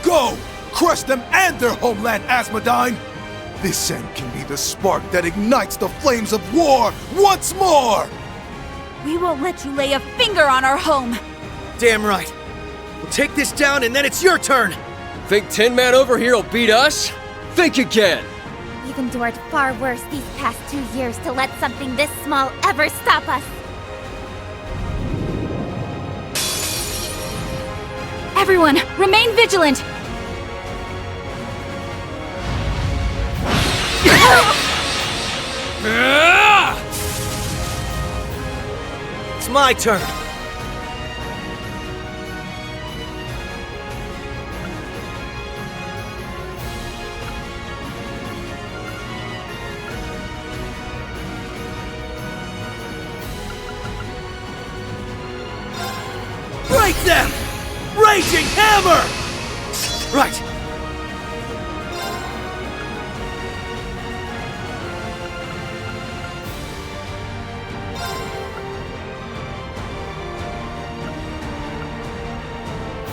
[SPEAKER 18] Go! Crush them and their homeland, Asmodyne! This end can be the spark that ignites the flames of war once more!
[SPEAKER 6] We won't let you lay a finger on our home!
[SPEAKER 8] Damn right. We'll take this down and then it's your turn!
[SPEAKER 13] Think Tin Man over here will beat us? Think again!
[SPEAKER 12] We've endured far worse these past 2 years to let something this small ever stop us.
[SPEAKER 6] Everyone, remain vigilant!
[SPEAKER 8] It's my turn! Break them! Raging Hammer! Right.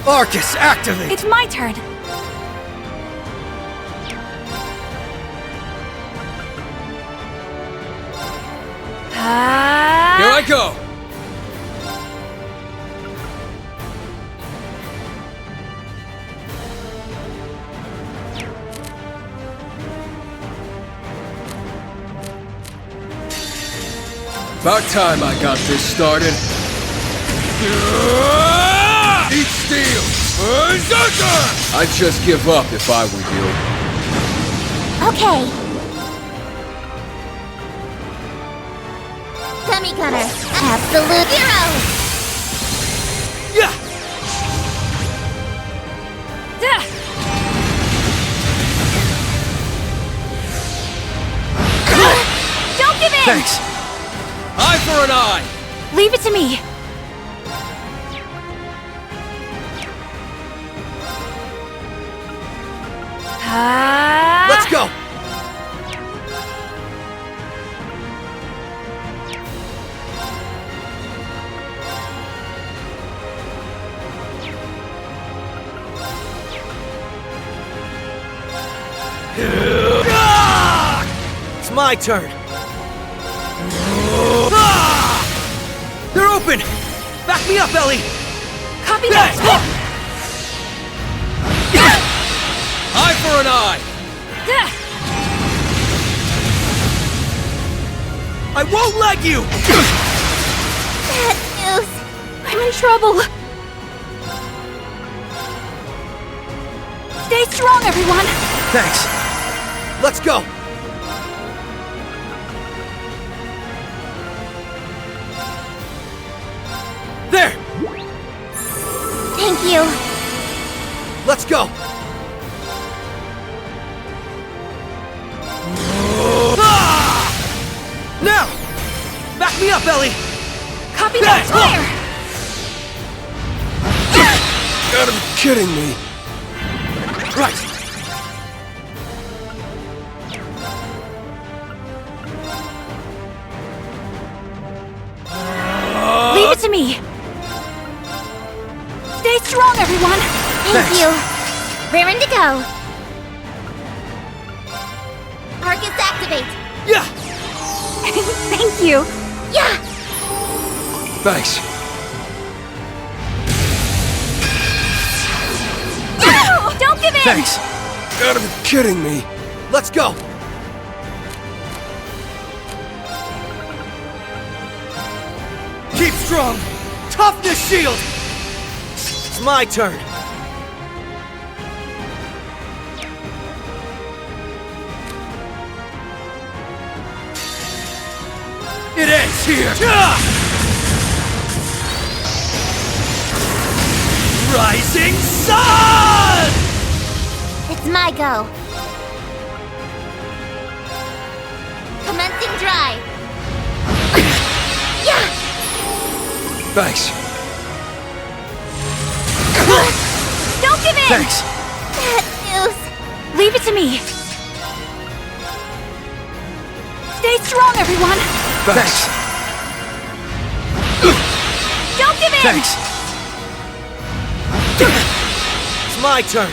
[SPEAKER 8] Arcus, activate!
[SPEAKER 6] It's my turn!
[SPEAKER 13] Here I go! About time I got this started.
[SPEAKER 18] Eat steel!
[SPEAKER 13] I'd just give up if I were you.
[SPEAKER 12] Okay. Gummy Gunner, absolute hero!
[SPEAKER 8] Yeah!
[SPEAKER 6] Don't give in!
[SPEAKER 8] Thanks.
[SPEAKER 13] Eye for an eye!
[SPEAKER 6] Leave it to me!
[SPEAKER 8] Let's go! It's my turn! They're open! Back me up, Ellie!
[SPEAKER 6] Copy that!
[SPEAKER 13] Eye for an eye!
[SPEAKER 8] I won't let you!
[SPEAKER 12] Bad news!
[SPEAKER 6] I'm in trouble! Stay strong, everyone!
[SPEAKER 8] Thanks. Let's go! There!
[SPEAKER 12] Thank you.
[SPEAKER 8] Let's go! Now! Back me up, Ellie!
[SPEAKER 6] Copy that! Fire!
[SPEAKER 13] Gotta be kidding me.
[SPEAKER 8] Right!
[SPEAKER 6] Leave it to me! Stay strong, everyone!
[SPEAKER 12] Thank you. Raring to go. Arcus activate.
[SPEAKER 8] Yeah!
[SPEAKER 6] Thank you!
[SPEAKER 12] Yeah!
[SPEAKER 13] Thanks.
[SPEAKER 6] Don't give in!
[SPEAKER 8] Thanks!
[SPEAKER 13] Gotta be kidding me.
[SPEAKER 8] Let's go! Keep strong! Toughness shield! It's my turn! It ends here! Rising Sun!
[SPEAKER 12] It's my go. Commencing drive. Yeah!
[SPEAKER 13] Thanks.
[SPEAKER 6] Don't give in!
[SPEAKER 8] Thanks!
[SPEAKER 12] Bad news.
[SPEAKER 6] Leave it to me! Stay strong, everyone!
[SPEAKER 8] Thanks!
[SPEAKER 6] Don't give in!
[SPEAKER 8] Thanks! It's my turn!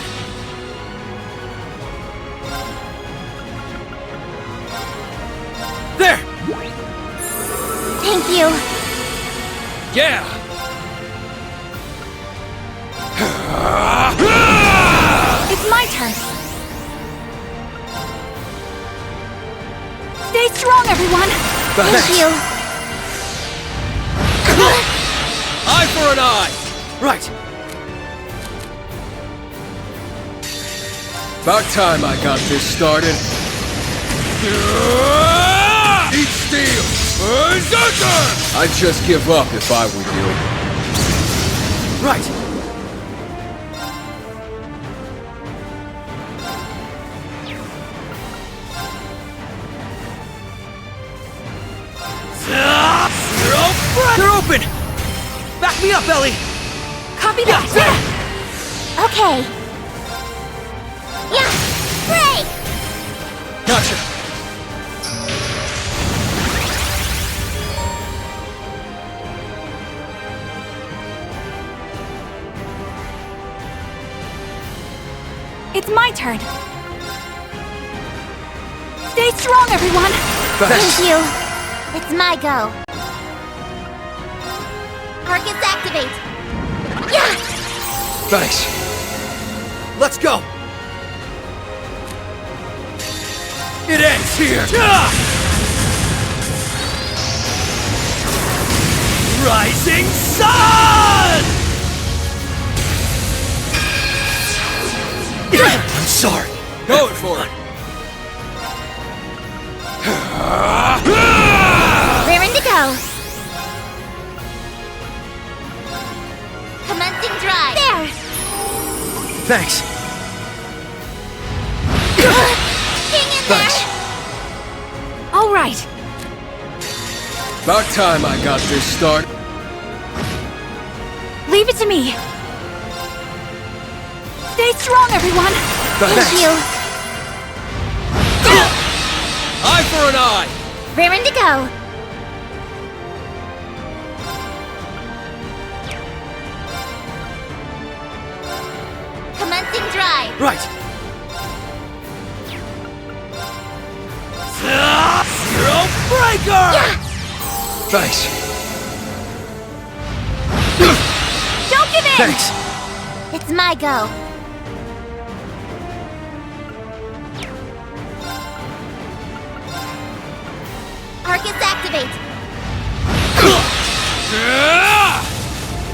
[SPEAKER 8] There!
[SPEAKER 12] Thank you.
[SPEAKER 13] Yeah!
[SPEAKER 6] It's my turn! Stay strong, everyone!
[SPEAKER 8] Thanks.
[SPEAKER 12] Thank you.
[SPEAKER 13] Eye for an eye!
[SPEAKER 8] Right!
[SPEAKER 13] About time I got this started. Eat steel! Berserker! I'd just give up if I were you.
[SPEAKER 8] Right! They're open! Back me up, Ellie!
[SPEAKER 6] Copy that!
[SPEAKER 12] Okay. Yeah! Break!
[SPEAKER 8] Gotcha!
[SPEAKER 6] It's my turn! Stay strong, everyone!
[SPEAKER 12] Thank you. It's my go. Arcus activate. Yeah!
[SPEAKER 8] Thanks. Let's go! It ends here! Rising Sun! I'm sorry.
[SPEAKER 13] Going for it.
[SPEAKER 12] Raring to go. Commencing drive. There!
[SPEAKER 8] Thanks.
[SPEAKER 12] Hang in
[SPEAKER 8] Thanks.
[SPEAKER 12] there!
[SPEAKER 6] All right!
[SPEAKER 13] About time I got this started.
[SPEAKER 6] Leave it to me! Stay strong, everyone!
[SPEAKER 12] Thank you.
[SPEAKER 13] Eye for an eye!
[SPEAKER 12] Raring to go. Commencing drive.
[SPEAKER 8] Right! Zero Breaker!
[SPEAKER 12] Yeah!
[SPEAKER 13] Thanks.
[SPEAKER 6] Don't give in!
[SPEAKER 8] Thanks.
[SPEAKER 12] It's my go. Arcus activate.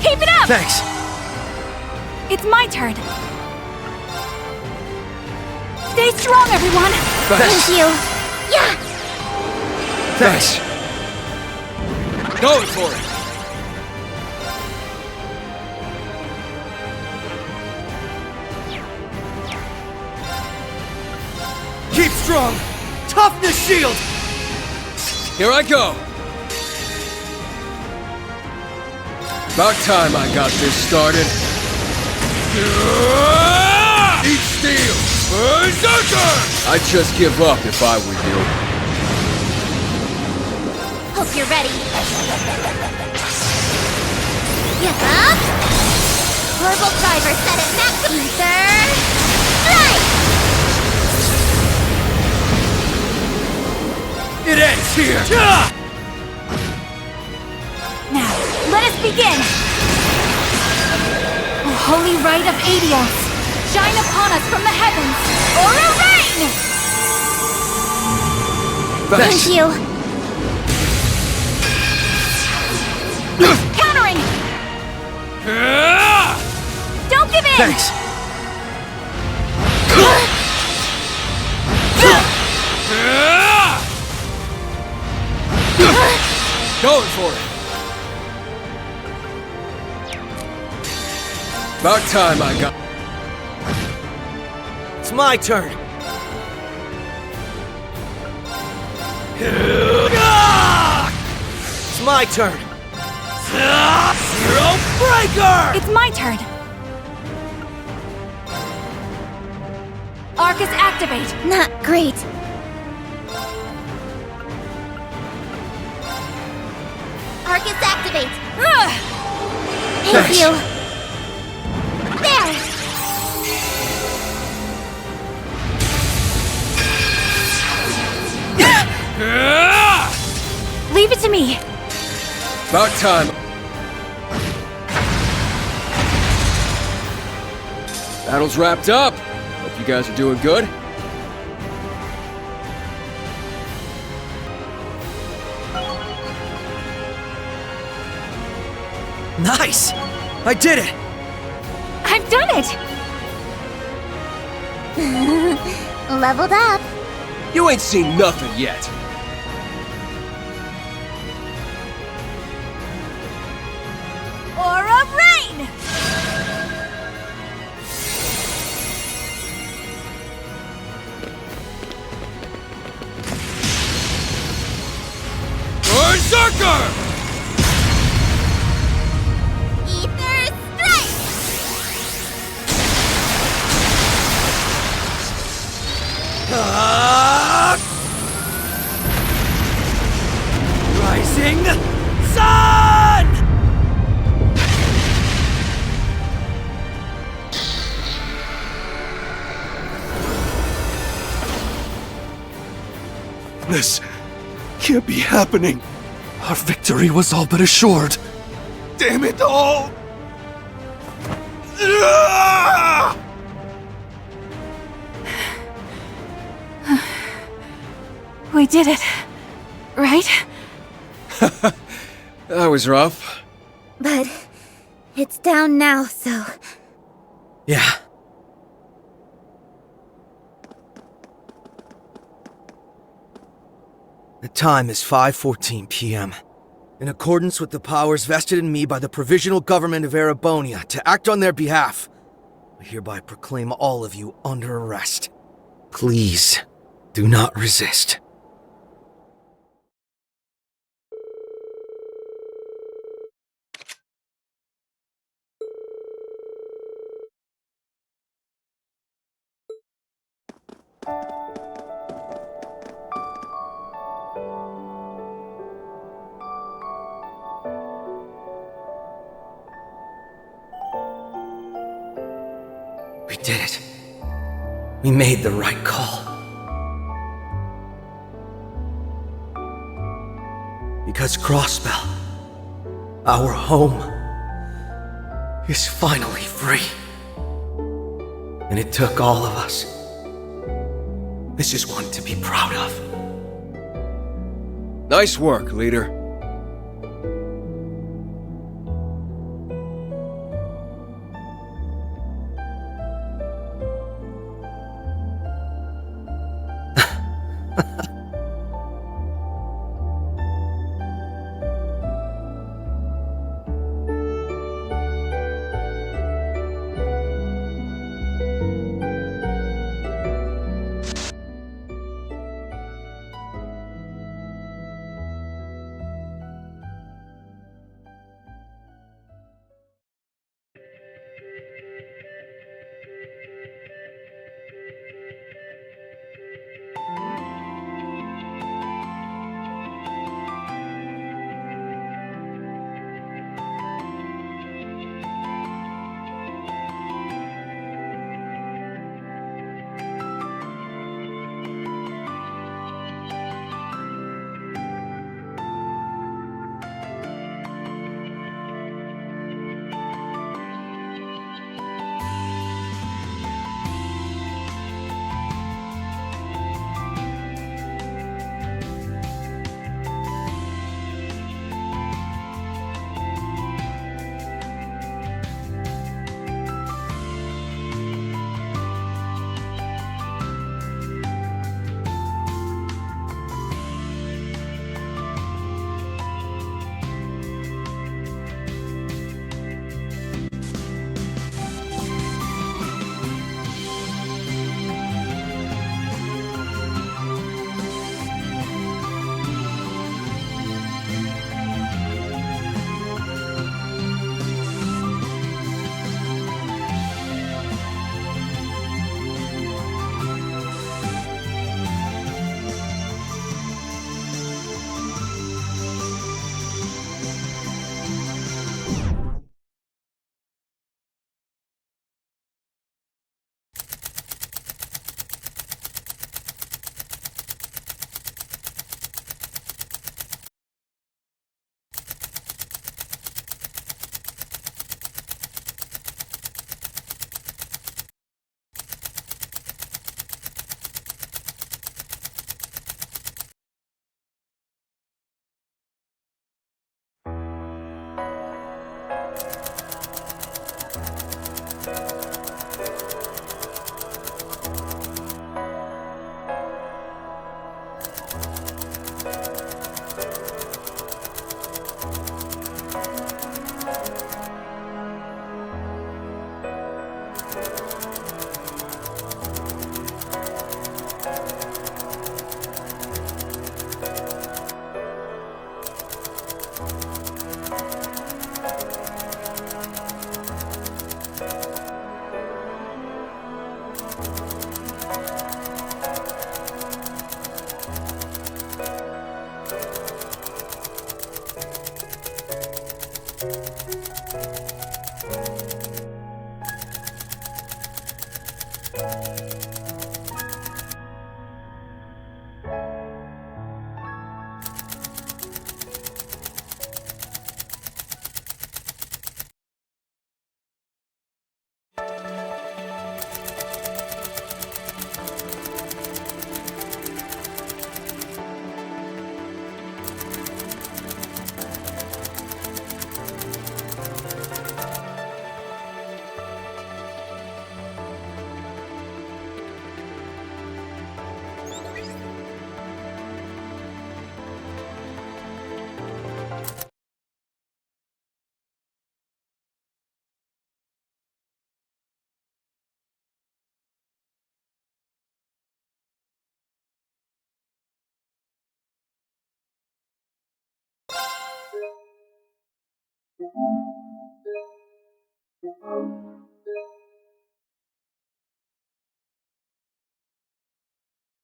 [SPEAKER 6] Keep it up!
[SPEAKER 8] Thanks.
[SPEAKER 6] It's my turn. Stay strong, everyone!
[SPEAKER 13] Thanks.
[SPEAKER 12] Thank you. Yeah!
[SPEAKER 13] Thanks. Going for it.
[SPEAKER 8] Keep strong! Toughness shield!
[SPEAKER 13] Here I go. About time I got this started. Eat steel! Berserker! I'd just give up if I were you.
[SPEAKER 12] Hope you're ready. Yeah. Orbital driver set at max ether. Strike!
[SPEAKER 8] It ends here!
[SPEAKER 6] Now, let us begin! O holy rite of Adios, shine upon us from the heavens! Aura reign!
[SPEAKER 12] Thank you.
[SPEAKER 6] Countering! Don't give in!
[SPEAKER 8] Thanks.
[SPEAKER 13] Going for it. About time I got...
[SPEAKER 8] It's my turn. It's my turn. Zero Breaker!
[SPEAKER 6] It's my turn. Arcus activate.
[SPEAKER 12] Not great. Arcus activate. Thank
[SPEAKER 8] Thanks.
[SPEAKER 12] you. There.
[SPEAKER 6] Leave it to me.
[SPEAKER 13] About time. Battle's wrapped up. Hope you guys are doing good.
[SPEAKER 8] Nice! I did it!
[SPEAKER 6] I've done it!
[SPEAKER 12] Leveled up.
[SPEAKER 13] You ain't seen nothing yet.
[SPEAKER 6] Aura reign!
[SPEAKER 13] Berserker!
[SPEAKER 12] Ether strike.
[SPEAKER 8] Rising Sun!
[SPEAKER 18] This can't be happening. Our victory was all but assured. Damn it all!
[SPEAKER 6] We did it. Right?
[SPEAKER 13] That was rough.
[SPEAKER 12] But it's down now, so...
[SPEAKER 8] Yeah. The time is 5:14 p.m. In accordance with the powers vested in me by the Provisional Government of Erebonia to act on their behalf, I hereby proclaim all of you under arrest. Please, do not resist. We did it. We made the right call. Because Crossbell, our home, is finally free. And it took all of us. This is one to be proud of.
[SPEAKER 13] Nice work, leader.